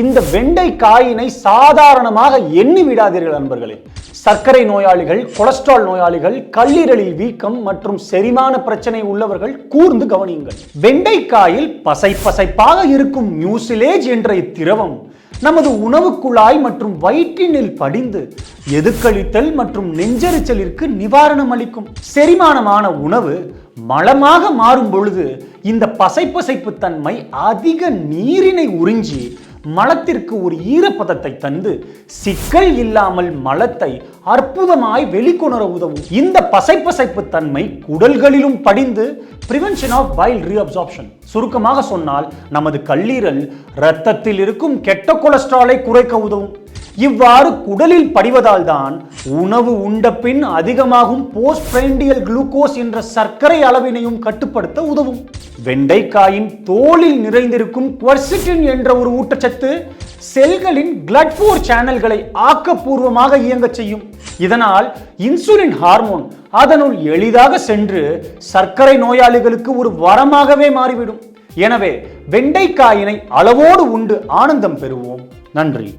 இந்த வெண்டைக்காயினை சாதாரணமாக எண்ணி விடாதீர்கள் நண்பர்களே. சர்க்கரை நோயாளிகள், கொலஸ்ட்ரால் நோயாளிகள், கல்லீரலில் வீக்கம் மற்றும் செரிமான பிரச்சனை உள்ளவர்கள் கூர்ந்து கவனியுங்கள். வெண்டைக்காயில் பசைப்பாக இருக்கும் மியூசிலேஜ் என்ற இத்திரவம் நமது உணவு குழாய் மற்றும் வயிற்றினில் படிந்து எதுக்களித்தல் மற்றும் நெஞ்செரிச்சலிற்கு நிவாரணம் அளிக்கும். செரிமானமான உணவு மலமாக மாறும் பொழுது இந்த பசைப்பு தன்மை அதிக நீரினை உறிஞ்சி மலத்திற்கு ஒரு ஈரப்பதத்தை தந்து சிக்கல் இல்லாமல் மலத்தை அற்புதமாய் வெளிக்கொணர உதவும். இந்த பசைப்பு தன்மை குடல்களிலும் படிந்து பிரிவென்ஷன் ஆஃப் பைல் ரீஅப்சார்ப்ஷன், சுருக்கமாக சொன்னால் நமது கல்லீரல் இரத்தத்தில் இருக்கும் கெட்ட கொலஸ்ட்ராலை குறைக்க உதவும். இவ்வாறு குடலில் படிவதால் தான் உணவு உண்ட பின் அதிகமாகும் போஸ்ட் பிராண்டியல் குளுக்கோஸ் என்ற சர்க்கரை அளவினையும் கட்டுப்படுத்த உதவும். வெண்டைக்காயின் தோலில் நிறைந்திருக்கும் குவர்சிட்டின் என்ற ஒரு ஊட்டச்சத்து செல்களின் பிளட் போர் சேனல்களை ஆக்கப்பூர்வமாக இயங்க செய்யும். இதனால் இன்சுலின் ஹார்மோன் அதனுள் எளிதாக சென்று சர்க்கரை நோயாளிகளுக்கு ஒரு வரமாகவே மாறிவிடும். எனவே வெண்டைக்காயினை அளவோடு உண்டு ஆனந்தம் பெறுவோம். நன்றி.